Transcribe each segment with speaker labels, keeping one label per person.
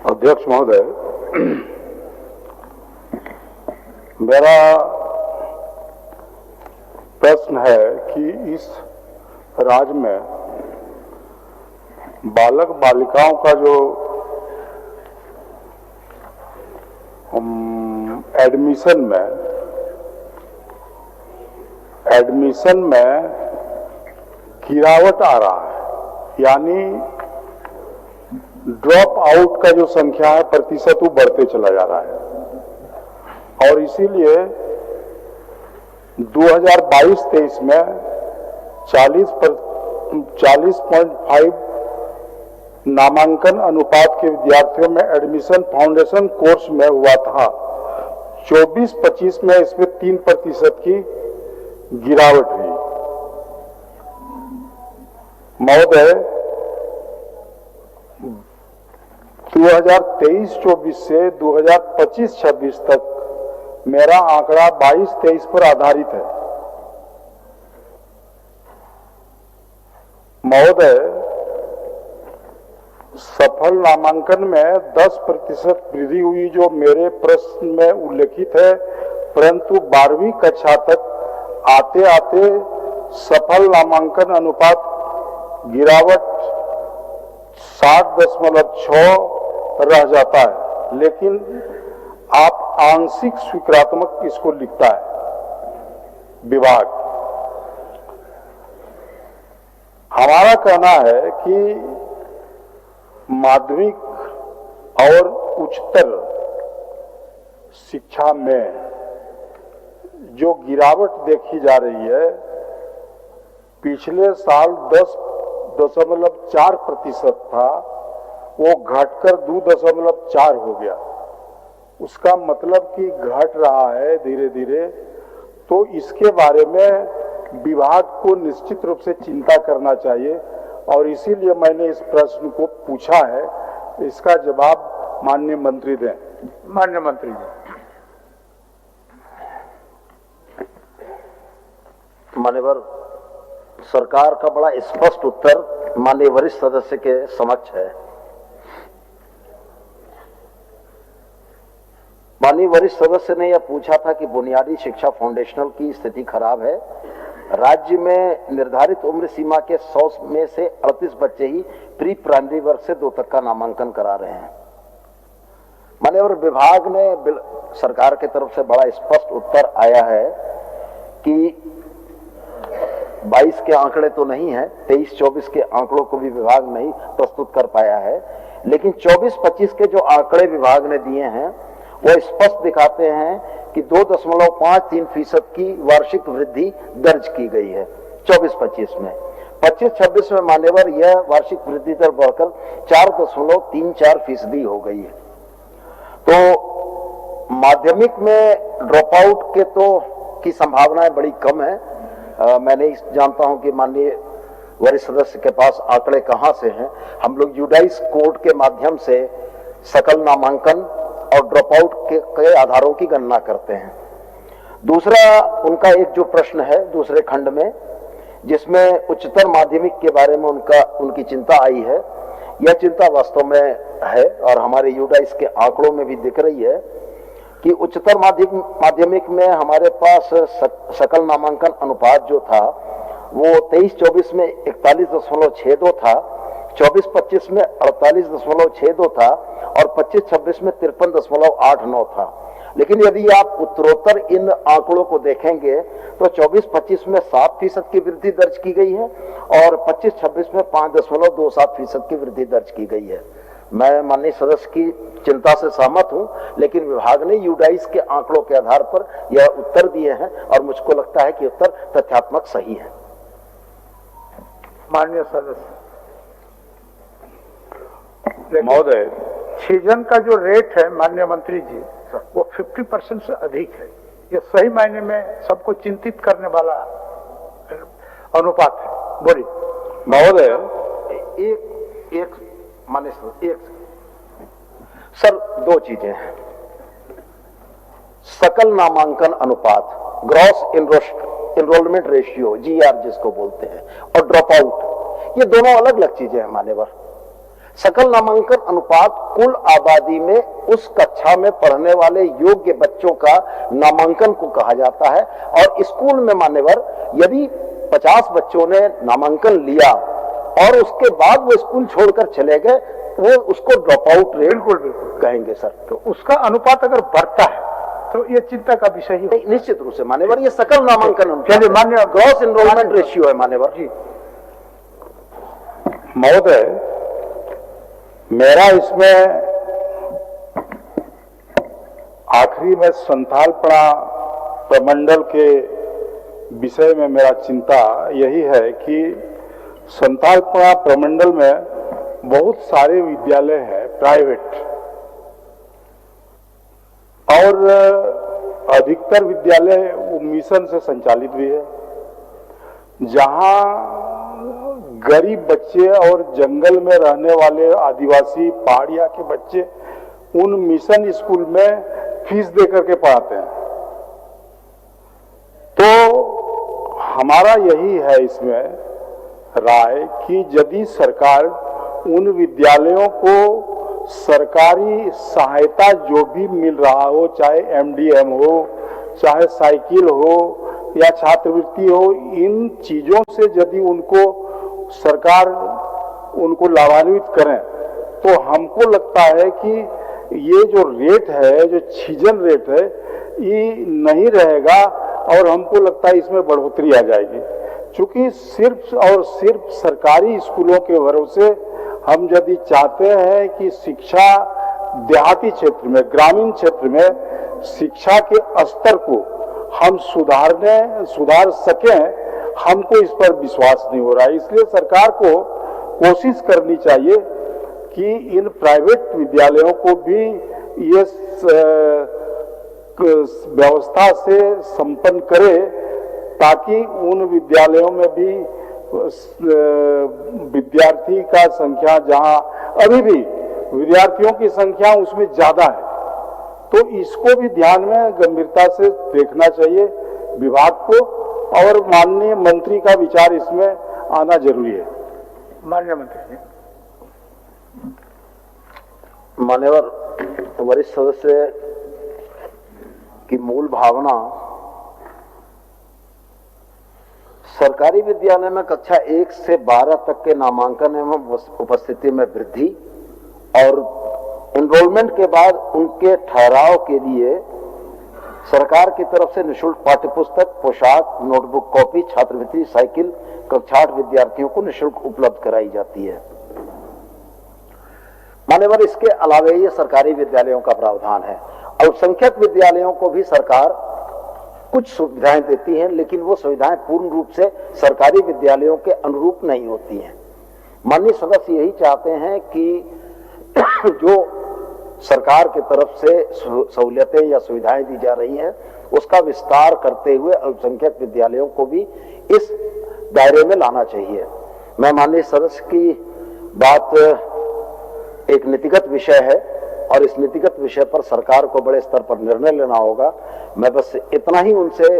Speaker 1: अध्यक्ष महोदय, मेरा प्रश्न है कि इस राज्य में बालक बालिकाओं का जो एडमिशन में गिरावट आ रहा है, यानी ड्रॉप आउट का जो संख्या है प्रतिशत वो बढ़ते चला जा रहा है और इसीलिए 2022-23 में 40.5 नामांकन अनुपात के विद्यार्थियों में एडमिशन फाउंडेशन कोर्स में हुआ था। 24-25 में इसमें 3% की गिरावट हुई। महोदय, 2023-24 से 2025-26 तक मेरा आंकड़ा 22-23 पर आधारित है। महोदय, सफल नामांकन में 10% वृद्धि हुई जो मेरे प्रश्न में उल्लेखित है, परंतु 12वीं कक्षा तक आते आते सफल नामांकन अनुपात गिरावट 60.6 रह जाता है, लेकिन आप आंशिक स्वीकारात्मक इसको लिखता है विभाग। हमारा कहना है कि माध्यमिक और उच्चतर शिक्षा में जो गिरावट देखी जा रही है, पिछले साल 10.4% था, वो घटकर 2.4 हो गया। उसका मतलब कि घट रहा है धीरे धीरे, तो इसके बारे में विभाग को निश्चित रूप से चिंता करना चाहिए और इसीलिए मैंने इस प्रश्न को पूछा है। इसका जवाब माननीय मंत्री दें।
Speaker 2: माननीय मंत्री जी।
Speaker 3: मान्यवर, सरकार का बड़ा स्पष्ट उत्तर माननीय वरिष्ठ सदस्य के समक्ष है। माननीय वरिष्ठ सदस्य ने यह पूछा था कि बुनियादी शिक्षा फाउंडेशनल की स्थिति खराब है। राज्य में निर्धारित उम्र सीमा के 100 में से 38 बच्चे ही प्री प्राइमरी वर्ग से 2 तक का नामांकन करा रहे हैं। मान्यवर, विभाग ने सरकार की तरफ से बड़ा स्पष्ट उत्तर आया है कि 22 के आंकड़े तो नहीं है, 23-24 के आंकड़ों को भी विभाग नहीं प्रस्तुत कर पाया है, लेकिन 24-25 के जो आंकड़े विभाग ने दिए हैं वो स्पष्ट दिखाते हैं कि 2.53% की वार्षिक वृद्धि दर्ज की गई है 24-25 में। 25-26 में मान्यवर यह वार्षिक वृद्धि दर बढ़कर 4.34% हो गई है। तो माध्यमिक में ड्रॉप आउट के तो की संभावनाएं बड़ी कम है। मैं नहीं जानता हूं कि माननीय वरिष्ठ सदस्य के पास आंकड़े कहां से हैं। हम लोग यूडाइस कोड के माध्यम से सकल नामांकन और ड्रॉप आउट के आधारों की गणना करते हैं। दूसरा उनका एक जो प्रश्न है दूसरे खंड में, जिसमें उच्चतर माध्यमिक के बारे में उनकी चिंता आई है, यह चिंता वास्तव में है और हमारे यूडाइस के आंकड़ों में भी दिख रही है कि उच्चतर माध्यमिक में हमारे पास सकल नामांकन अनुपात जो था वो 23-24 में 41.62 था, 24-25 में 48.62 था और 25-26 में 53.89 था। लेकिन यदि आप उत्तरोत्तर इन आंकड़ों को देखेंगे तो 24-25 में 7% की वृद्धि दर्ज की गई है और 25-26 में 5.27% की वृद्धि दर्ज की गई है। मैं माननीय सदस्य की चिंता से सहमत हूं, लेकिन विभाग ने यूडाइस के आंकड़ों के आधार पर यह उत्तर दिए हैं और मुझको लगता है कि उत्तर तथ्यात्मक सही है।
Speaker 2: माननीय सदस्य
Speaker 1: महोदय,
Speaker 2: सीजन का जो रेट है माननीय मंत्री जी, वो 50% से अधिक है। ये सही मायने में सबको चिंतित करने वाला अनुपात है। बोलिए
Speaker 1: महोदय।
Speaker 3: एक माननीय सर, 2 चीजें हैं। सकल नामांकन अनुपात, ग्रॉस एनरोलमेंट रेशियो, GR जिसको बोलते हैं, और ड्रॉप आउट, ये दोनों अलग अलग चीजें हैं मान्यवर। सकल नामांकन अनुपात कुल आबादी में उस कक्षा में पढ़ने वाले योग्य बच्चों का नामांकन को कहा जाता है। और स्कूल में मान्यवर यदि 50 बच्चों ने नामांकन लिया और उसके बाद वो स्कूल छोड़कर चले गए, वो उसको ड्रॉप आउट रेट
Speaker 2: बिल्कुल बिल्कुल
Speaker 3: कहेंगे सर।
Speaker 2: तो उसका अनुपात अगर बढ़ता है तो ये चिंता का विषय ही होगा।
Speaker 3: निश्चित रूप से मान्यवर ये सकल नामांकन अनुपात
Speaker 2: चलिए मान्य
Speaker 3: ग्रॉस एनरोलमेंट रेशियो है मान्यवर जी।
Speaker 1: महोदय, मेरा इसमें आखिरी में संथालपड़ा प्रमंडल के विषय में मेरा चिंता यही है कि संथालपड़ा प्रमंडल में बहुत सारे विद्यालय हैं प्राइवेट, और अधिकतर विद्यालय मिशन से संचालित भी है, जहां गरीब बच्चे और जंगल में रहने वाले आदिवासी पहाड़िया के बच्चे उन मिशन स्कूल में फीस देकर के पढ़ाते हैं। तो हमारा यही है इसमें राय कि यदि सरकार उन विद्यालयों को सरकारी सहायता जो भी मिल रहा हो, चाहे एमडीएम हो, चाहे साइकिल हो या छात्रवृत्ति हो, इन चीजों से यदि उनको सरकार उनको लाभान्वित करें तो हमको लगता है कि ये जो रेट है, जो छीजन रेट है, ये नहीं रहेगा और हमको लगता है इसमें बढ़ोतरी आ जाएगी। क्योंकि सिर्फ और सिर्फ सरकारी स्कूलों के भरोसे हम यदि चाहते हैं कि शिक्षा देहाती क्षेत्र में, ग्रामीण क्षेत्र में शिक्षा के स्तर को हम सुधार सकें, हमको इस पर विश्वास नहीं हो रहा है। इसलिए सरकार को कोशिश करनी चाहिए कि इन प्राइवेट विद्यालयों को भी ये व्यवस्था से संपन्न करे, ताकि उन विद्यालयों में भी विद्यार्थी का संख्या, जहां अभी भी विद्यार्थियों की संख्या उसमें ज्यादा है, तो इसको भी ध्यान में गंभीरता से देखना चाहिए विभाग को, और माननीय मंत्री का विचार इसमें आना जरूरी है।
Speaker 2: माननीय मंत्री जी।
Speaker 3: मान्यवर वरिष्ठ सदस्य की मूल भावना सरकारी विद्यालय में कक्षा 1 से 12 तक के नामांकन एवं उपस्थिति में वृद्धि और एनरोलमेंट के बाद उनके ठहराव के लिए सरकार की तरफ से निःशुल्क पाठ्यपुस्तक, पोशाक, नोटबुक, कॉपी, छात्रवृत्ति, साइकिल कक्षा 8 विद्यार्थियों को निःशुल्क उपलब्ध कराई जाती है। मान्यवर इसके अलावा ये सरकारी विद्यालयों का प्रावधान है। अल्पसंख्यक विद्यालयों को भी सरकार कुछ सुविधाएं देती है, लेकिन वो सुविधाएं पूर्ण रूप से सरकारी विद्यालयों के अनुरूप नहीं होती हैं। माननीय सदस्य यही चाहते हैं कि जो सरकार की तरफ से सहूलियतें या सुविधाएं दी जा रही हैं, उसका विस्तार करते हुए अल्पसंख्यक विद्यालयों को भी इस दायरे में लाना चाहिए। मैं माननीय सदस्य की बात एक नीतिगत विषय है और इस नीतिगत विषय पर सरकार को बड़े स्तर पर निर्णय लेना होगा। मैं बस इतना ही उनसे,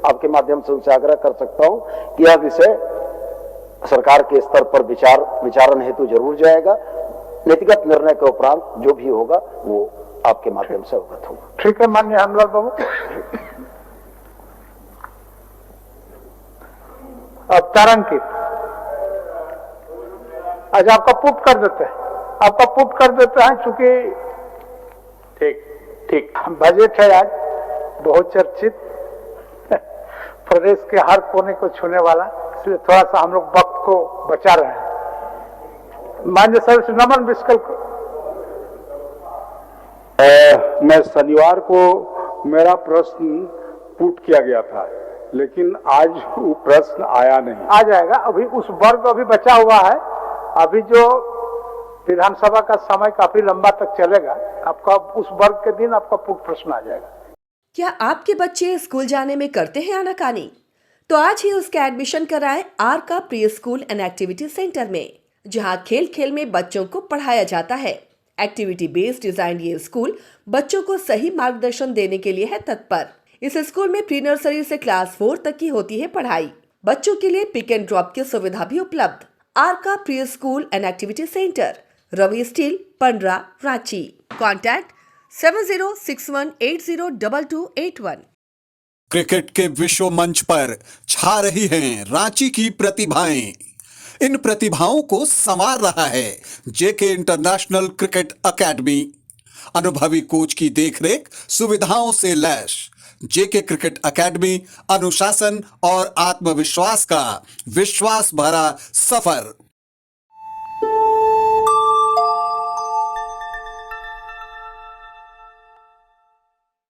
Speaker 3: आपके माध्यम से उनसे आग्रह कर सकता हूं कि यह विषय सरकार के स्तर पर विचारण हेतु जरूर जाएगा। नीतिगत निर्णय के उपरांत जो भी होगा वो आपके माध्यम से अवगत होगा।
Speaker 2: ठीक है माननीय हनुलाल बाबू। अब तारांकित, आज आपका पुट कर देते हैं, चूंकि ठीक बजट है आज बहुत चर्चित, प्रदेश के हर कोने को छूने वाला, इसलिए थोड़ा सा हम लोग वक्त को बचा रहे हैं। माननीय सदस्य नमन बिस्कल को
Speaker 1: मैं शनिवार को मेरा प्रश्न पुट किया गया था, लेकिन आज वो प्रश्न आया नहीं।
Speaker 2: आ जाएगा, अभी उस वर्ग अभी बचा हुआ है। अभी जो विधानसभा का समय काफी लंबा तक चलेगा, आपका उस वर्ग के दिन आपका पुट प्रश्न आ जाएगा।
Speaker 4: क्या आपके बच्चे स्कूल जाने में करते हैं आनाकानी? तो आज ही उसका एडमिशन कराएं आर का pre school and activity centre में, जहां खेल खेल में बच्चों को पढ़ाया जाता है। एक्टिविटी बेस्ड डिजाइन ये स्कूल बच्चों को सही मार्गदर्शन देने के लिए है तत्पर। इस स्कूल में प्री नर्सरी से क्लास 4 तक की होती है पढ़ाई। बच्चों के लिए पिक एंड ड्रॉप की सुविधा भी उपलब्ध। आर का pre school and activity centre, Ravi steel, Pandra, Ranchi. Contact 7061802281।
Speaker 5: Cricket के विश्व मंच पर छा रही हैं रांची की प्रतिभाएं। इन प्रतिभाओं को संवार रहा है जेके इंटरनेशनल क्रिकेट एकेडमी। अनुभवी कोच की देखरेख, सुविधाओं से लैस जेके क्रिकेट एकेडमी अनुशासन और आत्मविश्वास का विश्वास भरा सफर।